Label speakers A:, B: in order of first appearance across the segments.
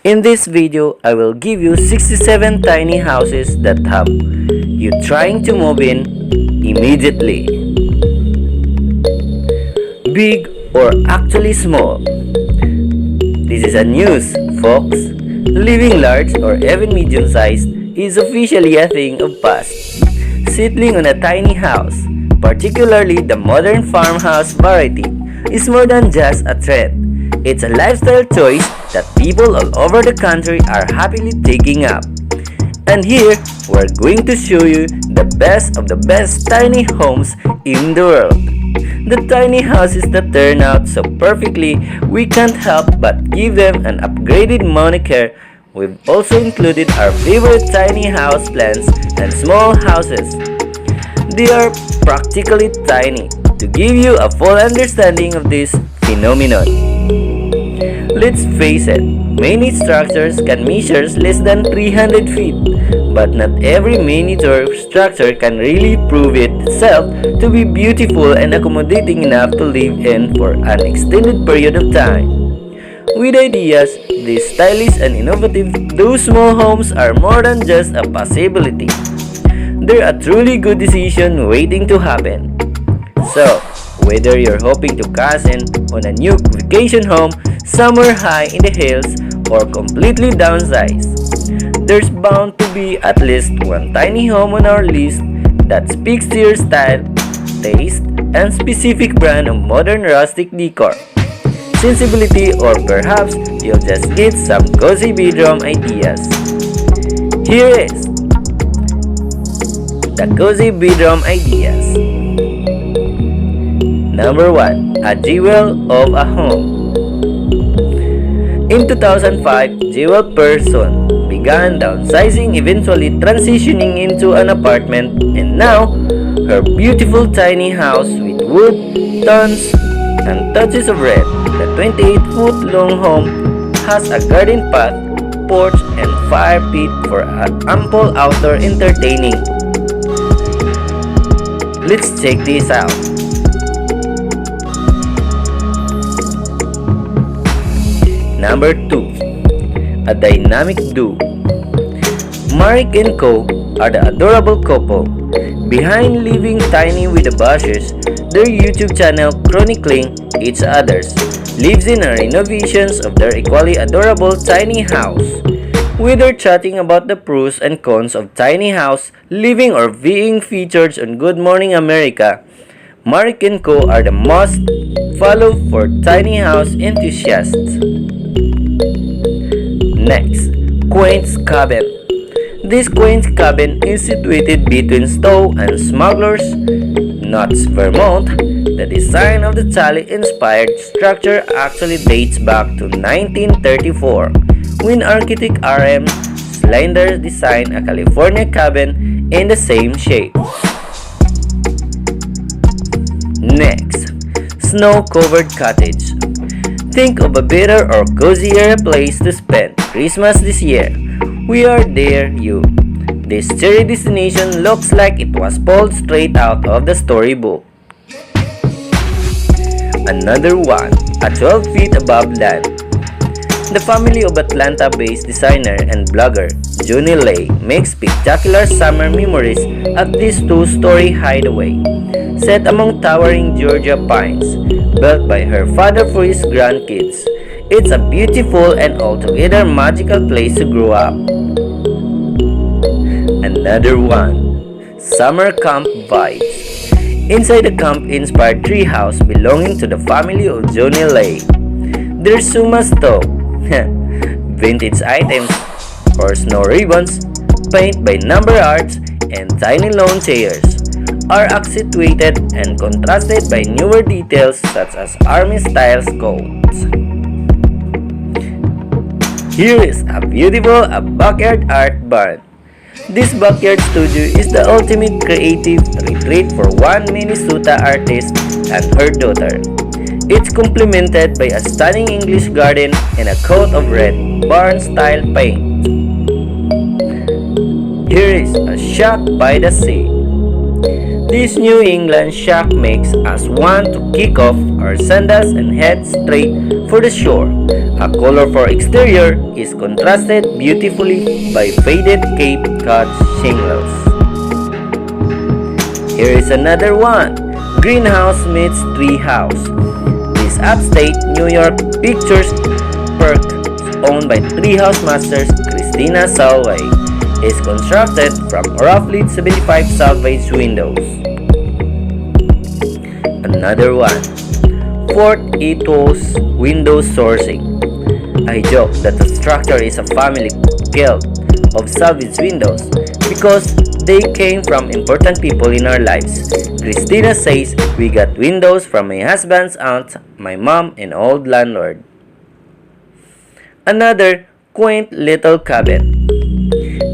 A: In this video, I will give you 67 tiny houses that have you trying to move in immediately. Big or actually small? This is a news, folks. Living large or even medium-sized is officially a thing of past. Settling on a tiny house, particularly the modern farmhouse variety, is more than just a trend. It's a lifestyle choice that people all over the country are happily taking up. And here, we're going to show you the best of the best tiny homes in the world. The tiny houses that turn out so perfectly, we can't help but give them an upgraded moniker. We've also included our favorite tiny house plans and small houses. They are practically tiny to give you a full understanding of this phenomenon. Let's face it, many structures can measure less than 300 feet, but not every miniature structure can really prove itself to be beautiful and accommodating enough to live in for an extended period of time. With ideas this stylish and innovative, those small homes are more than just a possibility. They're a truly good decision waiting to happen. So, whether you're hoping to cash in on a new vacation home somewhere high in the hills or completely downsize, there's bound to be at least one tiny home on our list that speaks to your style, taste, and specific brand of modern rustic decor, sensibility, or perhaps you'll just get some cozy bedroom ideas. Here is the cozy bedroom ideas. Number 1. A jewel of a home. In 2005, Jewel Person began downsizing, eventually transitioning into an apartment, and now her beautiful tiny house with wood, tones, and touches of red. The 28-foot-long home has a garden path, porch, and fire pit for ample outdoor entertaining. Let's check this out. Number 2. A dynamic duo. Mark and Co. are the adorable couple behind Living Tiny with the Bashers. Their YouTube channel chronicling each other's lives in and renovations of their equally adorable tiny house. Whether chatting about the pros and cons of tiny house living or being featured on Good Morning America, Mark and Co. are the most followed for tiny house enthusiasts. Next, Quaint's Cabin. This quaint cabin is situated between Stowe and Smugglers, Knots, Vermont. The design of the Charlie-inspired structure actually dates back to 1934, when architect R.M. Slender designed a California cabin in the same shape. Next, Snow-Covered Cottage. Think of a better or cozier place to spend Christmas this year. We are there, you. This cherry destination looks like it was pulled straight out of the storybook. Another one, a 12 feet above land. The family of Atlanta-based designer and blogger Johnny Lay makes spectacular summer memories at this two-story hideaway, set among towering Georgia pines, built by her father for his grandkids. It's a beautiful and altogether magical place to grow up. Another one, Summer Camp Vibes. Inside the camp-inspired treehouse belonging to the family of Johnny Lay, there's so much stuff. Vintage items, or snow ribbons, paint by number arts, and tiny lawn chairs are accentuated and contrasted by newer details such as army-style coats. Here is a beautiful backyard art barn. This backyard studio is the ultimate creative retreat for one Minnesota artist and her daughter. It's complemented by a stunning English garden and a coat of red barn-style paint. Here is a shack by the sea. This New England shack makes us want to kick off our sandals and head straight for the shore. A colorful exterior is contrasted beautifully by faded Cape Cod shingles. Here is another one. Greenhouse meets treehouse. This upstate New York pictures perk owned by treehouse masters Christina Salway is constructed from roughly 75 salvage windows. Another one. Fort Ethos window sourcing. I joke that the structure is a family guild of salvage windows because they came from important people in our lives. Christina says we got windows from my husband's aunt, my mom, and old landlord. Another quaint little cabin.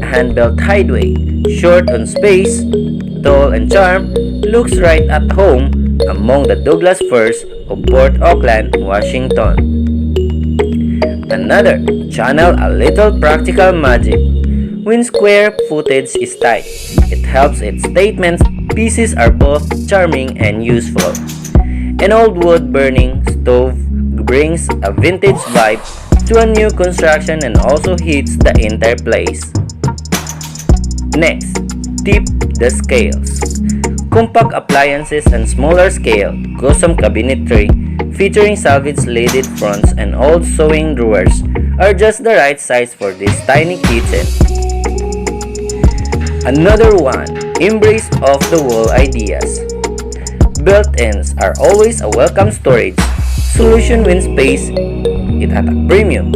A: A hand-built hideaway, short on space, tall and charm, looks right at home among the Douglas firs of Port Oakland, Washington. Another, channel a little practical magic. When square footage is tight, it helps its statements pieces are both charming and useful. An old wood burning stove brings a vintage vibe to a new construction and also heats the entire place. Next, tip the scales. Compact appliances and smaller scale, custom cabinetry featuring salvage leaded fronts and old sewing drawers are just the right size for this tiny kitchen. Another one, embrace off-the-wall ideas. Built-ins are always a welcome storage solution when space is at a premium.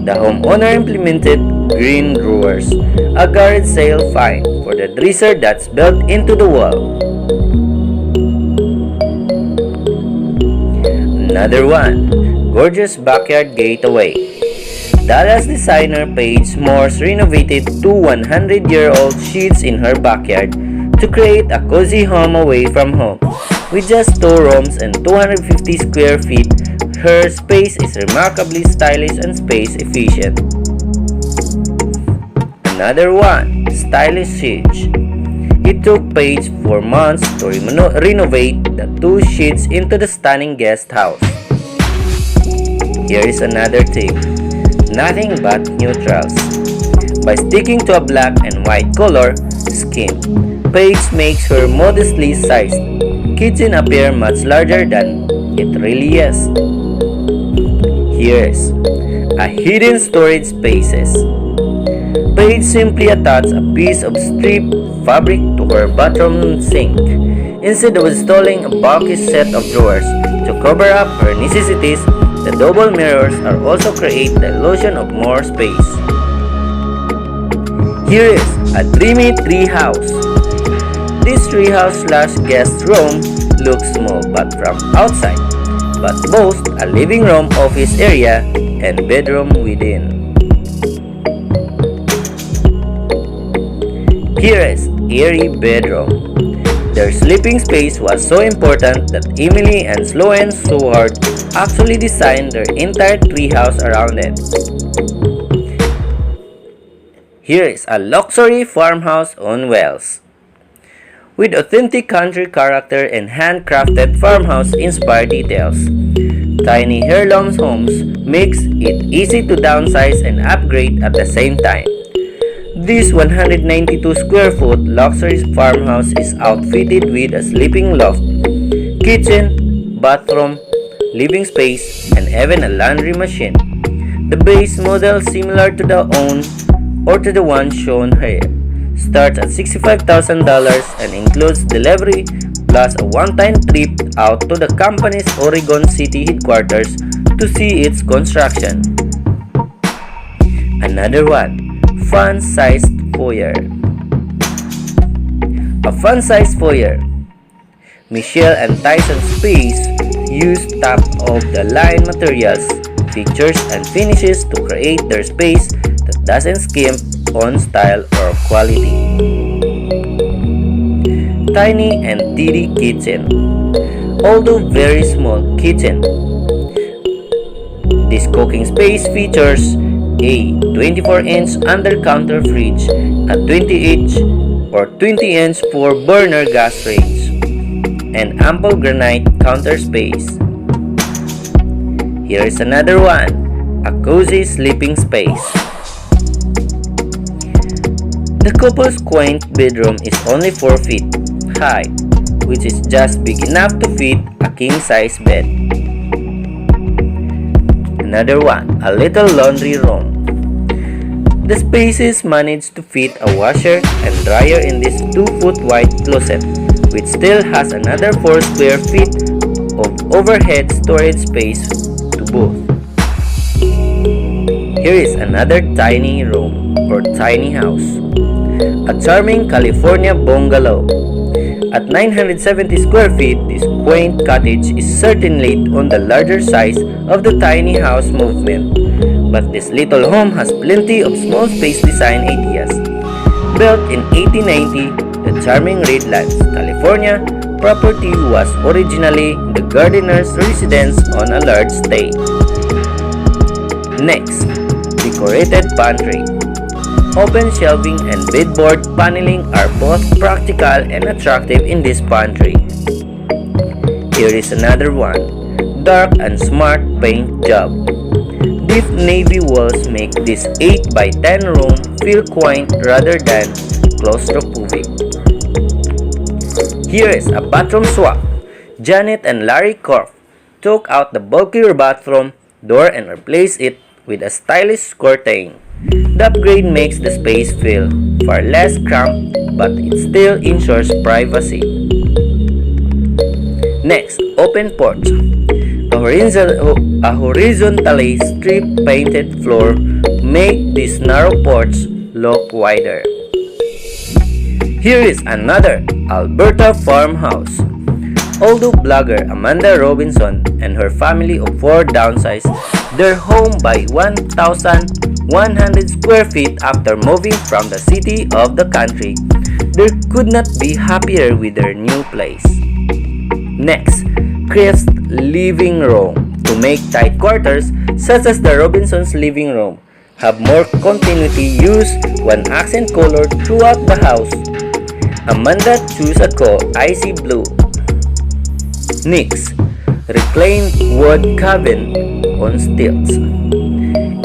A: The homeowner implemented green drawers, a garage sale find for the dresser that's built into the wall. Another one, gorgeous backyard gateway. Dallas designer Paige Morse renovated two 100-year-old sheds in her backyard to create a cozy home away from home. With just 2 rooms and 250 square feet, her space is remarkably stylish and space efficient. Another one, stylish siege. It took Paige 4 months to renovate the 2 sheds into the stunning guest house. Here is another tip. Nothing but neutrals. By sticking to a black and white color scheme, Paige makes her modestly sized kitchen appear much larger than it really is. Here is a hidden storage spaces. Paige simply attached a piece of strip fabric to her bathroom sink. Instead of installing a bulky set of drawers to cover up her necessities, the double mirrors are also create the illusion of more space. Here is a dreamy treehouse. This treehouse slash guest room looks small but from outside, but boasts a living room, office area, and bedroom within. Here is airy bedroom. Their sleeping space was so important that Emily and Sloan Seward actually designed their entire treehouse around it. Here is a luxury farmhouse on wheels. With authentic country character and handcrafted farmhouse-inspired details, tiny heirloom homes makes it easy to downsize and upgrade at the same time. This 192 square foot luxury farmhouse is outfitted with a sleeping loft, kitchen, bathroom, living space, and even a laundry machine. The base model, similar to the one shown here, starts at $65,000 and includes delivery plus a one-time trip out to the company's Oregon City headquarters to see its construction. Another one, fun-sized foyer. A fun-sized foyer. Michelle and Tyson's space use top-of-the-line materials, features, and finishes to create their space that doesn't skimp on style or quality. Tiny and tidy kitchen. Although very small kitchen, this cooking space features a 24-inch under-counter fridge, a 20-inch or 20-inch 4-burner gas range, and ample granite counter space. Here is another one, a cozy sleeping space. The couple's quaint bedroom is only 4 feet high, which is just big enough to fit a king-size bed. Another one, a little laundry room. The spaces managed to fit a washer and dryer in this 2-foot wide closet, which still has another 4 square feet of overhead storage space to both. Here is another tiny room or tiny house, a charming California bungalow. At 970 square feet, this quaint cottage is certainly on the larger size of the tiny house movement, but this little home has plenty of small space design ideas. Built in 1890, the charming Redlands, California property was originally the gardener's residence on a large estate. Next, decorated pantry. Open shelving and bedboard paneling are both practical and attractive in this pantry. Here is another one, dark and smart paint job. Deep navy walls make this 8 by 10 room feel quaint rather than claustrophobic. Here is a bathroom swap. Janet and Larry Korf took out the bulkier bathroom door and replaced it with a stylish curtain. The upgrade makes the space feel far less cramped, but it still ensures privacy. Next, open porch. A horizontally strip painted floor make this narrow porch look wider. Here is another Alberta farmhouse. Although blogger Amanda Robinson and her family of 4 downsized their home by 1,100 square feet after moving from the city of the country, they could not be happier with their new place. Next, crisp living room. To make tight quarters, such as the Robinsons' living room, have more continuity, use one accent color throughout the house. Amanda chose a icy blue. Next, reclaimed wood cabin on stilts.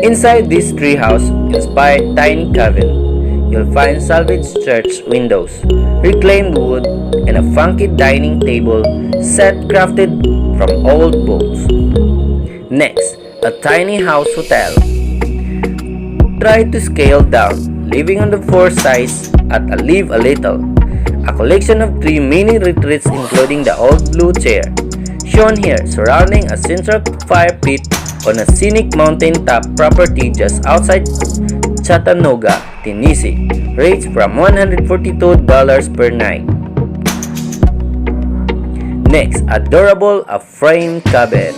A: Inside this treehouse-inspired tiny cabin, you'll find salvaged church windows, reclaimed wood, and a funky dining table set crafted from old boats. Next, a tiny house hotel. Try to scale down, living on the 4 size at a Live a Little. A collection of 3 mini retreats including the old blue chair, shown here surrounding a central fire pit on a scenic mountaintop property just outside Chattanooga, Tennessee, rates from $142 per night. Next, adorable a frame cabin.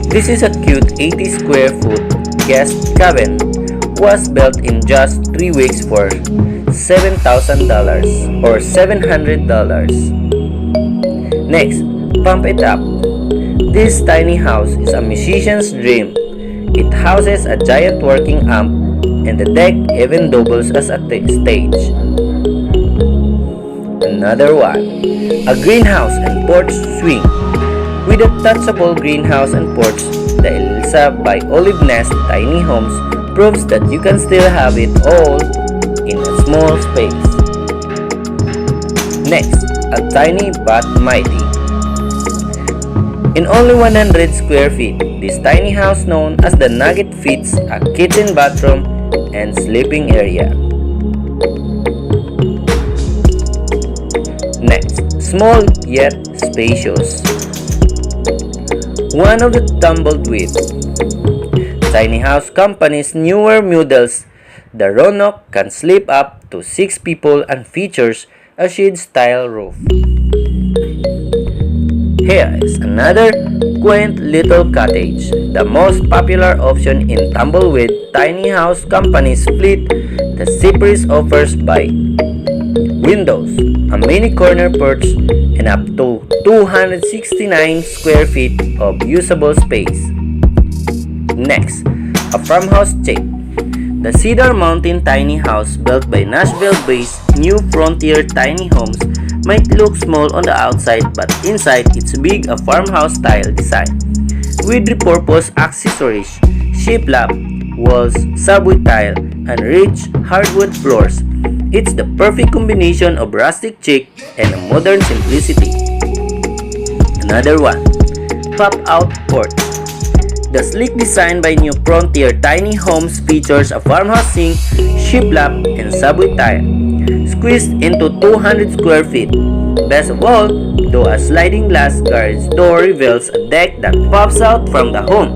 A: This is a cute 80 square foot guest cabin, was built in just 3 weeks for $7,000 or $700. Next, pump it up. This tiny house is a musician's dream. It houses a giant working amp, and the deck even doubles as a stage. Another one, a greenhouse and porch swing. With a touchable greenhouse and porch, the Elsa by Olive Nest Tiny Homes proves that you can still have it all in a small space. Next, a tiny but mighty. In only 100 square feet, this tiny house known as the Nugget fits a kitchen, bathroom, and sleeping area. Next, small yet spacious. One of the Tumbleweed Tiny House Company's newer models, the Roanoke can sleep up to 6 people and features a shed-style roof. Here is another quaint little cottage, the most popular option in Tumbleweed Tiny House Company's fleet. The series offers by windows, a mini corner porch, and up to 269 square feet of usable space. Next, a farmhouse chick. The Cedar Mountain Tiny House, built by Nashville-based New Frontier Tiny Homes, might look small on the outside, but inside it's big, a farmhouse style design. With repurposed accessories, shiplap, walls, subway tile, and rich hardwood floors, it's the perfect combination of rustic chic and modern simplicity. Another one, pop-out porch. The sleek design by New Frontier Tiny Homes features a farmhouse sink, shiplap, and subway tile, squeezed into 200 square feet. Best of all, though a sliding glass garage door reveals a deck that pops out from the home,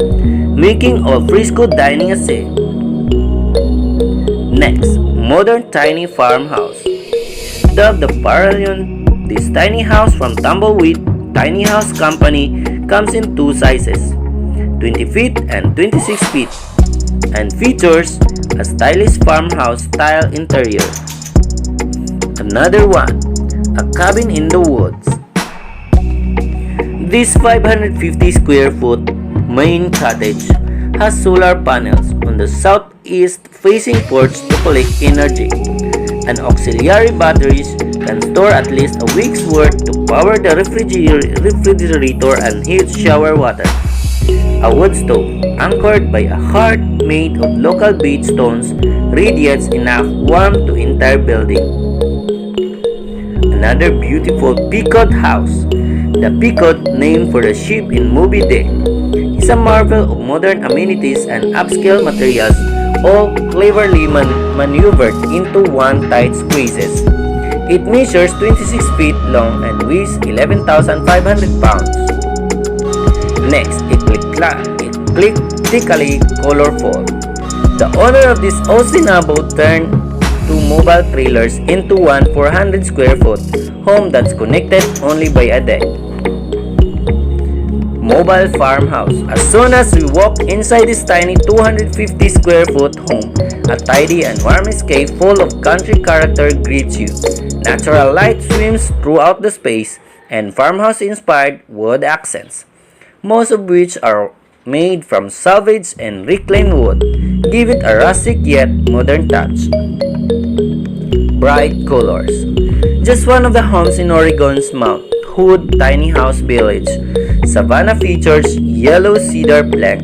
A: making all fresco dining a safe. Next, modern tiny farmhouse. Dubbed the Paralion, this tiny house from Tumbleweed Tiny House Company comes in two sizes, 20 feet and 26 feet, and features a stylish farmhouse style interior. Another one, a cabin in the woods. This 550 square foot main cottage has solar panels on the southeast facing porch to collect energy, and auxiliary batteries can store at least a week's worth to power the refrigerator and heat shower water. A wood stove, anchored by a hearth made of local beach stones, radiates enough warmth to entire building. Another beautiful peacock house. The peacock, named for the ship in Moby Dick, is a marvel of modern amenities and upscale materials, all cleverly maneuvered into one tight squeezes. It measures 26 feet long and weighs 11,500 pounds. Next, eclectically colorful. The owner of this Osinabo turned two mobile trailers into one 400 square foot home that's connected only by a deck. Mobile farmhouse. As soon as we walk inside this tiny 250 square foot home, a tidy and warm escape full of country character greets you. Natural light swims throughout the space, and farmhouse-inspired wood accents, most of which are made from salvaged and reclaimed wood, give it a rustic yet modern touch. Bright colors. Just one of the homes in Oregon's Mount Hood Tiny House Village, Savannah features yellow cedar plank,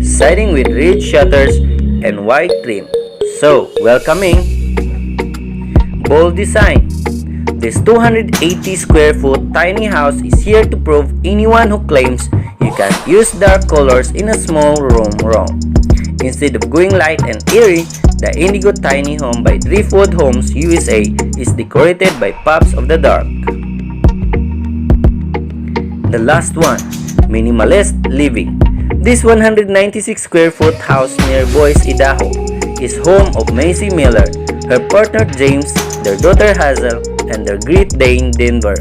A: siding with red shutters and white trim. So welcoming. Bold design. This 280 square foot tiny house is here to prove anyone who claims you can use dark colors in a small room wrong. Instead of going light and airy, the Indigo Tiny Home by Driftwood Homes USA is decorated by pops of the dark. The last one, minimalist living. This 196 square foot house near Boise, Idaho is home of Macy Miller, her partner James, their daughter Hazel, and their Great Dane Denver.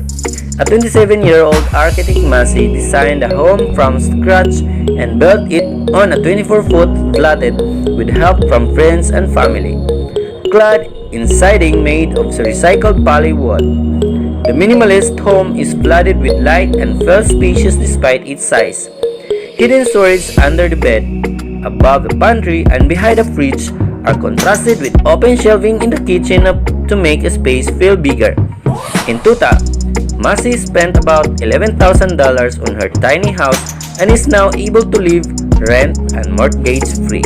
A: A 27-year-old architect Massey designed the home from scratch and built it on a 24-foot flatted with help from friends and family, clad in siding made of recycled polywood. The minimalist home is flooded with light and felt spacious despite its size. Hidden storage under the bed, above the pantry, and behind the fridge are contrasted with open shelving in the kitchen to make a space feel bigger. In total, Massey spent about $11,000 on her tiny house and is now able to live rent and mortgage free.